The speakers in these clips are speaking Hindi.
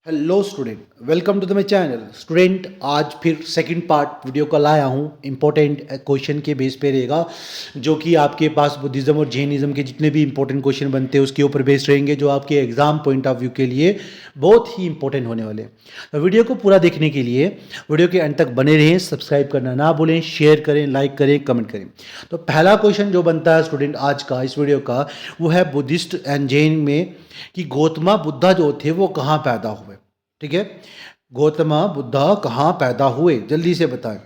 Hello student, welcome to the my channel. Student, आज फिर सेकंड पार्ट वीडियो का लाया हूँ। इंपॉर्टेंट क्वेश्चन के बेस पे रहेगा, जो कि आपके पास बुद्धिज़्म और जैनिज़्म के जितने भी इंपॉर्टेंट क्वेश्चन बनते हैं उसके ऊपर बेस्ड रहेंगे, जो आपके एग्जाम पॉइंट ऑफ व्यू के लिए बहुत ही इंपॉर्टेंट होने वाले हैं। तो वीडियो को पूरा देखने के लिए वीडियो के अंत तक बने रहें। सब्सक्राइब करना ना भूलें, शेयर करें, लाइक करें, कमेंट करें। तो पहला क्वेश्चन जो बनता है स्टूडेंट आज का इस वीडियो का, वो है बुद्धिस्ट एंड जैन में कि गौतम बुद्धा जो थे वो कहाँ पैदा हुए। ठीक है, गौतम बुद्धा कहाँ पैदा हुए, जल्दी से बताएं।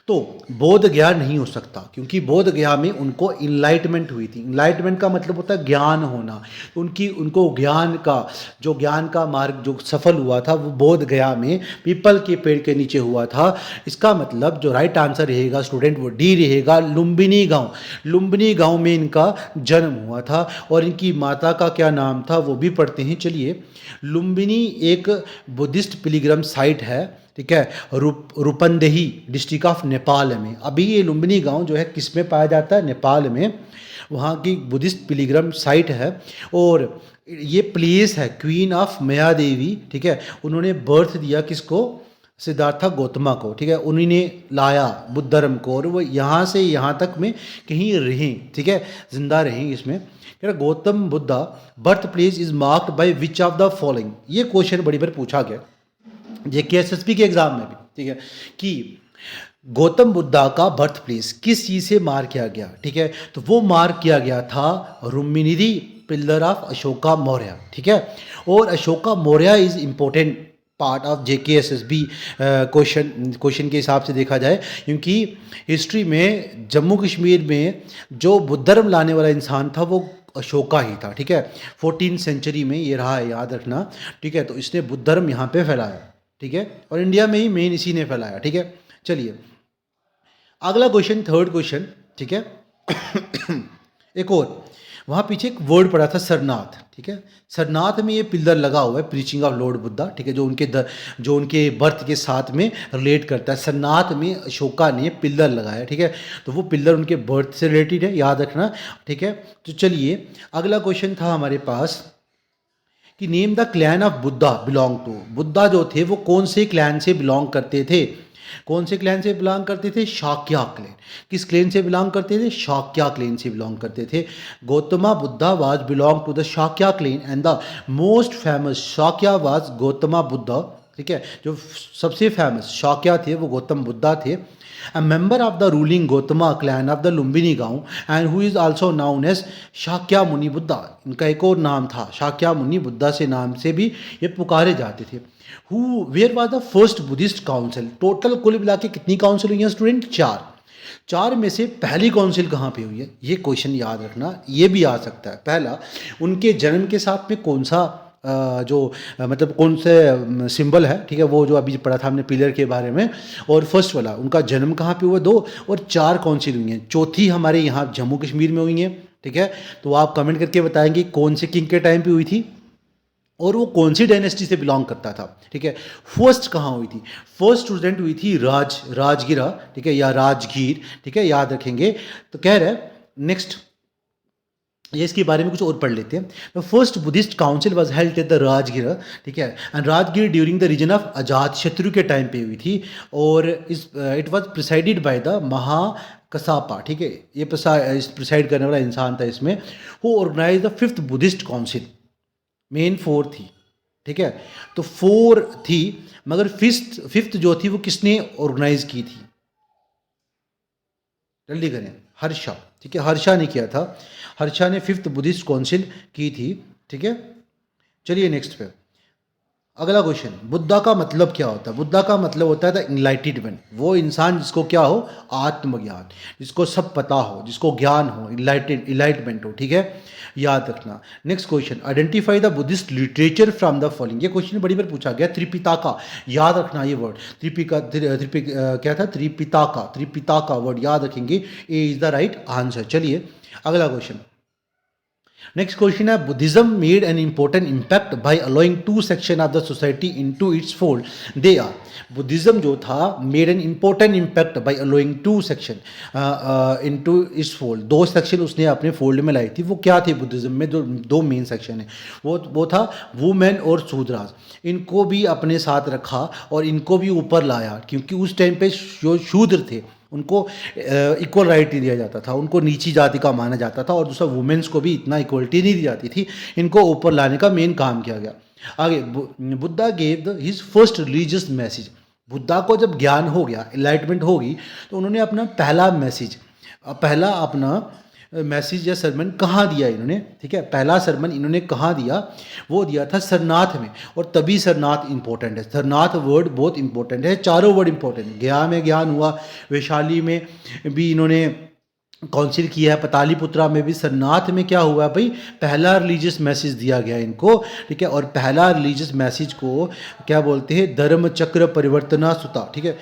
तो बोध गया नहीं हो सकता, क्योंकि बोध गया में उनको इनलाइटमेंट हुई थी। इनलाइटमेंट का मतलब होता है ज्ञान होना। उनको ज्ञान का मार्ग जो सफल हुआ था वो बोध गया में पीपल के पेड़ के नीचे हुआ था। इसका मतलब जो राइट आंसर रहेगा स्टूडेंट वो डी रहेगा, लुम्बिनी गांव। लुम्बिनी गांव में इनका जन्म हुआ था। और इनकी माता का क्या नाम था वो भी पढ़ते हैं, चलिए। लुम्बिनी एक बुद्धिस्ट पिलिग्रम साइट है, ठीक है, रूपंदेही डिस्ट्रिक्ट ऑफ नेपाल में। अभी ये लुम्बिनी गांव जो है किस में पाया जाता है, नेपाल में। वहाँ की बुद्धिस्ट पिलिग्रम साइट है। और ये प्लेस है क्वीन ऑफ माया देवी, ठीक है। उन्होंने बर्थ दिया किसको, सिद्धार्थ गौतमा को, ठीक है। उन्हीं ने लाया बुद्ध धर्म को, और वो यहाँ से यहाँ तक में कहीं रहें, ठीक है, जिंदा रहें। इसमें कह रहा Gautam Buddha birth place is marked by which of the following. ये क्वेश्चन बड़ी बार पूछा गया जेकेएसएसबी के एग्जाम में भी, ठीक है, कि गौतम बुद्धा का बर्थ प्लेस किस चीज़ से मार्क किया गया, ठीक है। तो वो मार्क किया गया था रुक्मिणी पिल्लर ऑफ अशोका मौर्य, ठीक है। और Ashoka Maurya is important part of JKSSB question के हिसाब से देखा जाए, क्योंकि हिस्ट्री में जम्मू कश्मीर में जो बुद्ध धर्म लाने वाला इंसान था वो अशोका ही था, ठीक है। 14th सेंचुरी में ये रहा है, याद रखना, ठीक है। तो इसने बुद्ध धर्म यहाँ पे फैलाया, ठीक है, और इंडिया में ही मेन इसी ने फैलाया, ठीक है। चलिए अगला क्वेश्चन, थर्ड क्वेश्चन, ठीक है। एक और, वहाँ पीछे एक वर्ड पड़ा था सरनाथ, ठीक है। सरनाथ में ये पिलर लगा हुआ है, प्रीचिंग ऑफ लॉर्ड बुद्धा, ठीक है, जो उनके बर्थ के साथ में रिलेट करता है। सरनाथ में अशोका ने पिलर लगाया, ठीक है। तो वो पिलर उनके बर्थ से रिलेटेड है, याद रखना, ठीक है। तो चलिए अगला क्वेश्चन था हमारे पास कि name the clan of Buddha belong to. Buddha जो थे वो कौन से क्लैन से बिलोंग करते थे, कौन से क्लैन से बिलोंग करते थे, शाक्या क्लैन। किस क्लैन से बिलोंग करते थे, शाक्या क्लैन से बिलोंग करते थे। Gautama Buddha was belong to the Shakya clan and the most famous Shakya was Gautama Buddha, ठीक है। जो सबसे फेमस शाक्या थे वो गौतम बुद्धा थे। A member of the ruling Gautama clan of the Lumbini गांव and who is also known as Shakya मुनि बुद्धा। इनका एक और नाम था शाक्या मुनि बुद्धा से नाम से भी ये पुकारे जाते थे। Who where was the first Buddhist council? Total कुल मिला के कितनी काउंसिल हुई है स्टूडेंट, चार। चार में से पहली काउंसिल कहाँ पे हुई है, ये क्वेश्चन याद रखना, ये भी आ सकता है। पहला, उनके जन्म के साथ में कौन सा मतलब कौन से सिंबल है, ठीक है, वो जो अभी पढ़ा था हमने पिलर के बारे में। और फर्स्ट वाला, उनका जन्म कहाँ पे हुआ, दो। और चार काउंसिल हुई हैं, चौथी हमारे यहाँ जम्मू कश्मीर में हुई है, ठीक है। तो आप कमेंट करके बताएंगे कौन से किंग के टाइम पे हुई थी और वो कौन सी डायनेस्टी से बिलोंग करता था, ठीक है। फर्स्ट कहाँ हुई थी, फर्स्ट स्टूडेंट हुई थी राजगिरा, ठीक है, या राजगीर, ठीक है, याद रखेंगे। तो कह रहे हैं नेक्स्ट, ये इसके बारे में कुछ और पढ़ लेते हैं। The first Buddhist council was held at the Rajgir, ठीक है, and Rajgir during the region of Ajatashatru के टाइम पे हुई थी। और it was presided by the Maha Kassapa, ठीक है, ये प्रिसाइड करने वाला इंसान था इसमें। Who organise the fifth Buddhist council. Main four थी, ठीक है। तो फोर थी, मगर फिफ्थ जो थी वो किसने ऑर्गेनाइज की थी, जल्दी करें, हर्षा, ठीक है, हर्षा ने किया था। हर्षा ने फिफ्थ बुद्धिस्ट काउंसिल की थी, ठीक है। चलिए नेक्स्ट पे, अगला क्वेश्चन, बुद्धा का मतलब क्या होता है। बुद्धा का मतलब होता है द इनलाइटेड वन, वो इंसान जिसको क्या हो, आत्मज्ञान, जिसको सब पता हो, जिसको ज्ञान हो, इलाइटमेंट हो, ठीक है, याद रखना। Next question, identify the Buddhist literature from the following. ये क्वेश्चन बड़ी बार पूछा गया। त्रिपिताका, याद रखना ये वर्ड, क्या था, त्रिपिताका वर्ड याद रखेंगे, A is the right answer. चलिए अगला क्वेश्चन, नेक्स्ट क्वेश्चन है Buddhism made an important impact by allowing two section of the society into its fold they are. Buddhism जो था made an important impact by allowing two section into its fold, दो सेक्शन उसने अपने फोल्ड में लाई थी। वो क्या थे बुद्धिज्म में? दो मेन सेक्शन है, वो था वुमेन और शूद्रास। इनको भी अपने साथ रखा और इनको भी ऊपर लाया, क्योंकि उस टाइम पे जो शूद्र थे उनको इक्वल राइट नहीं दिया जाता था, उनको नीची जाति का माना जाता था, और दूसरा वुमेन्स को भी इतना इक्वलिटी नहीं दी जाती थी। इनको ऊपर लाने का मेन काम किया गया। आगे Buddha gave his first religious message. Buddha को जब ज्ञान हो गया, एनलाइटमेंट होगी, तो उन्होंने अपना पहला अपना मैसेज या सरमन कहाँ दिया इन्होंने? ठीक है, पहला सरमन इन्होंने कहाँ दिया? वो दिया था सरनाथ में। और तभी सरनाथ इंपॉर्टेंट है, सरनाथ वर्ड बहुत इंपॉर्टेंट है, चारों वर्ड इंपॉर्टेंट है। गया में ज्ञान हुआ, वैशाली में भी इन्होंने काउंसिल किया है, पतालीपुत्रा में भी। सरनाथ में क्या हुआ भाई? पहला रिलीजियस मैसेज दिया गया इनको, ठीक है। और पहला रिलीजियस मैसेज को क्या बोलते हैं? धर्म चक्र परिवर्तना सुता, ठीक है,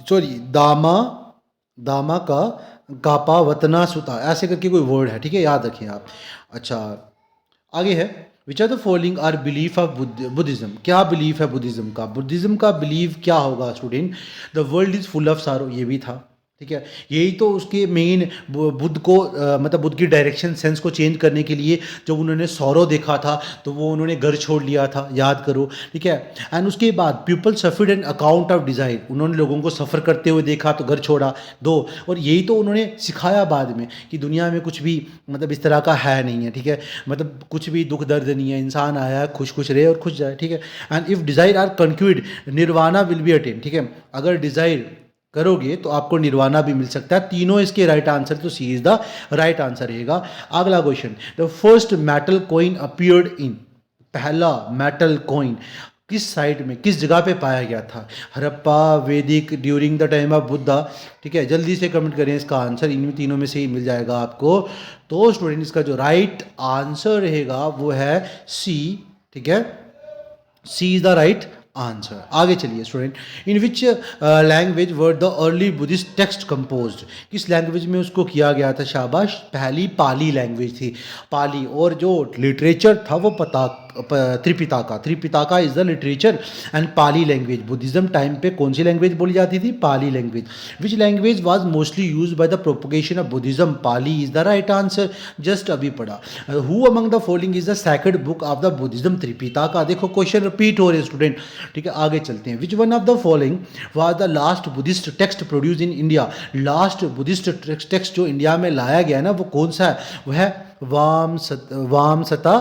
सॉरी, दामा का गापा वतना सुता, ऐसे करके कोई वर्ड है, ठीक है, याद रखें आप। अच्छा, आगे है which are the following are belief of Buddhism. क्या बिलीफ है बुद्धिज्म का? बुद्धिज्म का बिलीफ क्या होगा student? The world is full of sorrow, ये भी था, ठीक है। यही तो उसके मेन बुद्ध को मतलब बुद्ध की डायरेक्शन सेंस को चेंज करने के लिए, जब उन्होंने सौरव देखा था तो वो उन्होंने घर छोड़ लिया था, याद करो, ठीक है। एंड उसके बाद people suffered an account of desire, उन्होंने लोगों को सफ़र करते हुए देखा तो घर छोड़ा। दो, और यही तो उन्होंने सिखाया बाद में कि दुनिया में कुछ भी मतलब इस तरह का है नहीं है, ठीक है, मतलब कुछ भी दुख दर्द नहीं है, इंसान आया है खुश खुश रहे और खुश जाए, ठीक है। And if desire are conquered nirvana will be attain, ठीक है, अगर डिज़ायर करोगे तो आपको निर्वाणा भी मिल सकता है। तीनों इसके राइट आंसर, तो सी इज द राइट आंसर रहेगा। अगला question, the first metal coin appeared in, पहला मेटल कॉइन किस साइड में, किस जगह पे पाया गया था? हड़प्पा, वैदिक, during the time of Buddha, ठीक है। जल्दी से कमेंट करें इसका आंसर, इन तीनों में से ही मिल जाएगा आपको। तो स्टूडेंट इसका जो राइट आंसर रहेगा वो है सी, ठीक है, सी इज द राइट आंसर। आगे चलिए student, in which language were the early Buddhist text composed, किस लैंग्वेज में उसको किया गया था? शाबाश, पहली पाली लैंग्वेज थी, पाली। और जो लिटरेचर था वो Tripitaka is the literature and Pali language. Buddhism time पे कौन सी लैंग्वेज बोली जाती थी? Pali language. Which language was mostly use by the propagation of Buddhism? Pali is the right answer, just अभी पढ़ा। Who among the following is the second book of the Buddhism? Tripitaka. देखो क्वेश्चन रिपीट हो रहे हैं स्टूडेंट, ठीक है। आगे चलते हैं, विच one of the following was the last Buddhist text produce in India? Last Buddhist text जो इंडिया में लाया गया है ना, वो कौन सा है? वह है वाम सता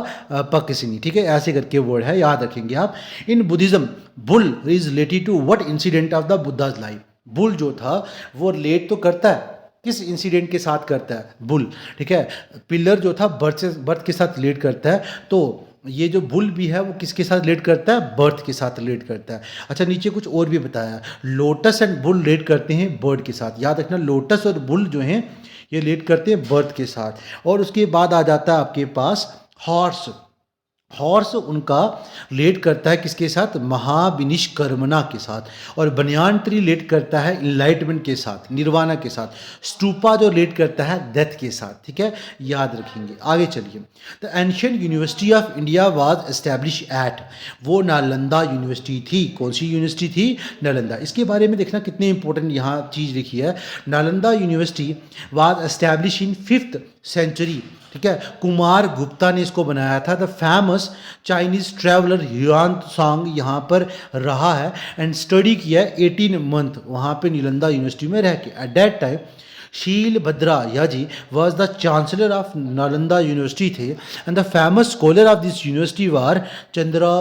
पकसिनी, ठीक है, ऐसे करके वर्ड है, याद रखेंगे आप। In Buddhism bull is related to what incident of the Buddha's life? Bull जो था वो रिलेट तो करता है, किस इंसिडेंट के साथ करता है? बुल, ठीक है। पिलर जो था बर्थ के साथ रिलेट करता है, तो ये जो बुल भी है वो किसके साथ रिलेट करता है? बर्थ के साथ रिलेट करता है। अच्छा, नीचे कुछ और भी बताया, लोटस एंड बुल रिलेट करते हैं बर्ड के साथ, याद रखना, लोटस और बुल जो हैं ये रिलेट करते हैं बर्थ के साथ। और उसके बाद आ जाता है आपके पास हॉर्स। हॉर्स उनका रिलेट करता है किसके साथ? महाविनिष्कर्मणा के साथ। और बनियान ट्री रिलेट करता है इनलाइटमेंट के साथ, निर्वाणा के साथ। स्टूपा जो रिलेट करता है डेथ के साथ, ठीक है, याद रखेंगे। आगे चलिए, the ancient university of India was establish at, वो नालंदा यूनिवर्सिटी थी। कौन सी यूनिवर्सिटी थी? नालंदा। इसके बारे में देखना कितनी इंपॉर्टेंट यहाँ चीज़ लिखी है। Nalanda university was establish in 5th century, ठीक है। कुमार गुप्ता ने इसको बनाया था। The famous Chinese traveller Hiuen Tsang यहाँ पर रहा है एंड स्टडी किया है 18 मंथ वहाँ पे नालंदा यूनिवर्सिटी में रह के। Eight that time Shilabhadra याजी was the chancellor of Nalanda university थे and the famous scholar of this university वार चंद्रा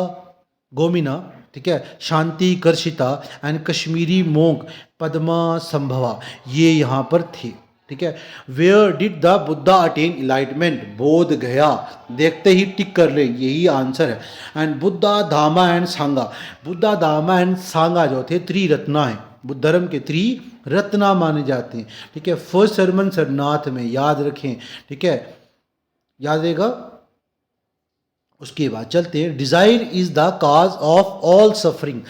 गोमिना, ठीक है, Shantarakshita and Kashmiri monk Padmasambhava, ये यहाँ पर थे, ठीक है। Where did the Buddha attain enlightenment? Bodh Gaya, देखते ही टिक कर ले, यही आंसर है। एंड बुद्धा धामा एंड सांगा, बुद्धा धामा एंड सांगा जो थे त्रिरत्ना है, बुद्ध धर्म के त्रिरत्ना माने जाते हैं, ठीक है। फर्स्ट सरमन सरनाथ में, याद रखें, ठीक है, याद रहेगा। उसके बाद चलते हैं, desire is the cause of all suffering,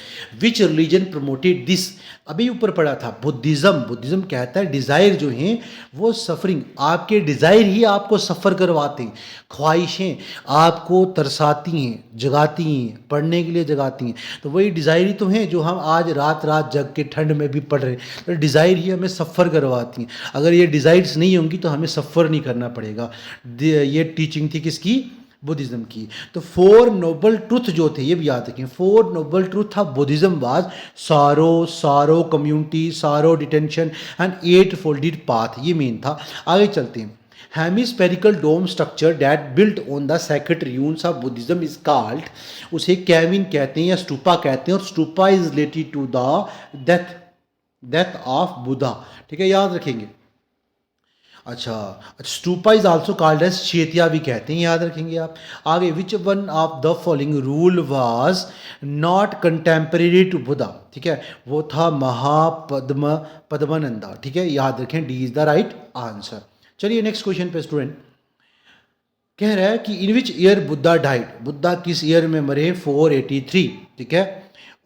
which religion promoted this. अभी ऊपर पढ़ा था बुद्धिज़्म कहता है डिज़ायर जो हैं वो सफरिंग, आपके डिज़ायर ही आपको सफ़र करवाते हैं, ख्वाहिशें आपको तरसाती हैं, जगाती हैं, पढ़ने के लिए जगाती हैं। तो वही डिज़ायर ही तो हैं जो हम आज रात रात जग के ठंड में भी पढ़ रहे हैं। तो डिज़ायर ही हमें सफ़र करवाती हैं। अगर ये डिज़ायर्स नहीं होंगी तो हमें सफ़र नहीं करना पड़ेगा। ये टीचिंग थी किसकी? बुद्धिज़्म की। तो फोर नोबल ट्रुथ जो थे ये भी याद रखें, four noble truth of Buddhism was sorrow community, sorrow detention and eight folded path, ये मेन था। आगे चलते हैं, hemispherical dome structure that built on the sacred ruins of Buddhism is called, उसे कैविन कहते हैं या स्टूपा कहते हैं, और stupa is related to the death of Buddha. ठीक है, याद रखेंगे। अच्छा, stupa is also called as chaitya भी कहते हैं, याद रखेंगे आप। आगे, which one of the following rule was not contemporary to Buddha? ठीक है, वो था पद्मानंदा। ठीक है, याद रखें, D is the right answer. चलिए नेक्स्ट क्वेश्चन पे स्टूडेंट कह रहा है कि in which year Buddha died, Buddha किस ईयर में मरे? 483। ठीक है,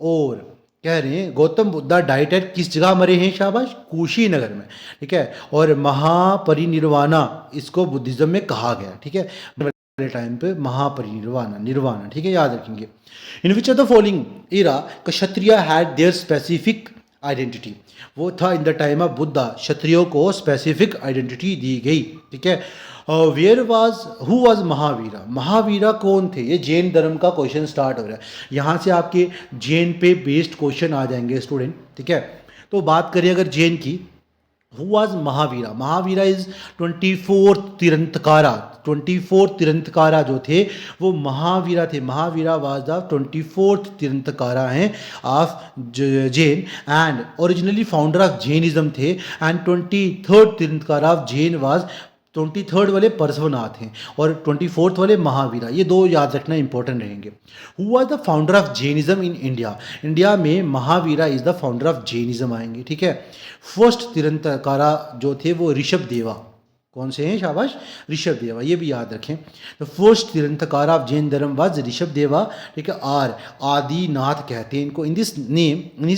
और कह रहे हैं गौतम बुद्धा डाइट एट किस जगह मरे हैं? शाबाश, कुशीनगर में। ठीक है, और महापरिनिर्वाणा इसको बुद्धिज्म में कहा गया। ठीक है, टाइम पे महापरिनिर्वाणा, निर्वाणा। ठीक है, याद रखेंगे। In which of the following era Kshatriya had their specific identity, वो था in the time of Buddha क्षत्रियों को स्पेसिफिक आइडेंटिटी दी गई। ठीक है, where was who was Mahavira, Mahavira कौन थे? ये जैन धर्म का क्वेश्चन स्टार्ट हो रहा है। यहाँ से आपके जैन पे बेस्ड क्वेश्चन आ जाएंगे स्टूडेंट। ठीक है, तो बात करें अगर जैन की, who was Mahavira? Mahavira is 24 tirthankara, 24 tirthankara जो थे वो महावीरा थे। Mahavira was the 24th Tirthankara हैं of Jain and originally founder of Jainism थे। And 23rd Tirthankara of Jain was 23rd वाले पार्श्वनाथ हैं और 24th वाले महावीरा। ये दो याद रखना इंपॉर्टेंट रहेंगे। Who was the founder of Jainism in India? India में Mahavira is the founder of Jainism आएंगे। ठीक है, फर्स्ट तीर्थंकरा जो थे वो ऋषभ देवा। कौन से हैं? शाबाश, ऋषभ देवा, ये भी याद रखें। तो फर्स्ट तीर्थंकरा ऑफ जैन धर्म वाज ऋषभ देवा। ठीक है, आर आदिनाथ कहते हैं इनको। In his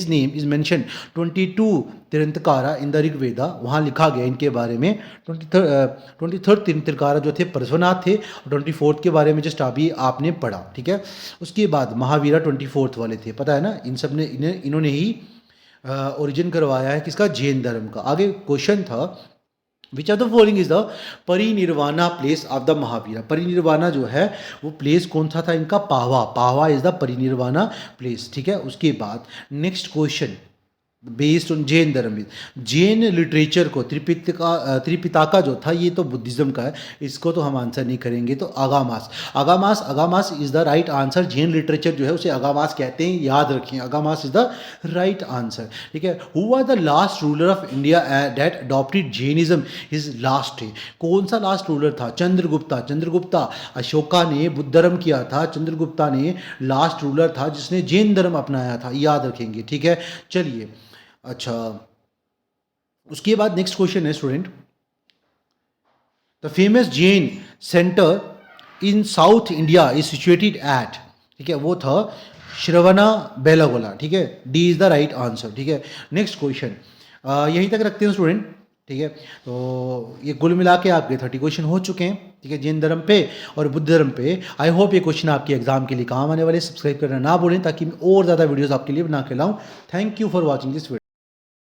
name is mention 22 Tirthankara in the Rigveda, वहाँ लिखा गया इनके बारे में। 23rd तीर्थंकरा जो थे पार्श्वनाथ थे, और 24th के बारे में जस्ट अभी आपने पढ़ा। ठीक है, उसके बाद महावीरा 24th वाले थे, पता है ना। इन सब ने इन्होंने ही ओरिजिन करवाया है किसका? जैन धर्म का। आगे क्वेश्चन था, which of the following is the Parinirvana place of the Mahavira? Parinirvana जो है वो प्लेस कौन सा था इनका? Pava. Pava is the Parinirvana place. ठीक है, उसके बाद next question based on Jain धर्म, जैन लिटरेचर को त्रिपिताका जो था ये तो बुद्धिज्म का है, इसको तो हम आंसर नहीं करेंगे। तो Agamas is the right answer. Jain literature जो है उसे अगामास कहते हैं, याद रखें, Agamas is the right answer. ठीक है, who was the last ruler of India that adopted Jainism? Is last है, कौन सा लास्ट रूलर था? चंद्रगुप्ता। अशोका ने बुद्ध धर्म किया था, चंद्रगुप्ता ने लास्ट रूलर था जिसने जैन धर्म अपनाया था, याद रखेंगे। ठीक है, चलिए। अच्छा, उसके बाद नेक्स्ट क्वेश्चन है student, the famous Jain centre in south India is situated at? ठीक है, वो था श्रवणा बेलागोला। ठीक है, D is the right answer. ठीक है, नेक्स्ट क्वेश्चन यहीं तक रखते हैं स्टूडेंट। ठीक है, तो ये कुल मिला के आपके 30 क्वेश्चन हो चुके हैं। ठीक है, जैन धर्म पे और बुद्ध धर्म पे। आई होप ये क्वेश्चन आपके एग्जाम के लिए काम आने वाले। सब्सक्राइब करना ना भूलें ताकि मैं और ज़्यादा वीडियोस आपके लिए बना के लाऊं। Thank you for watching this video.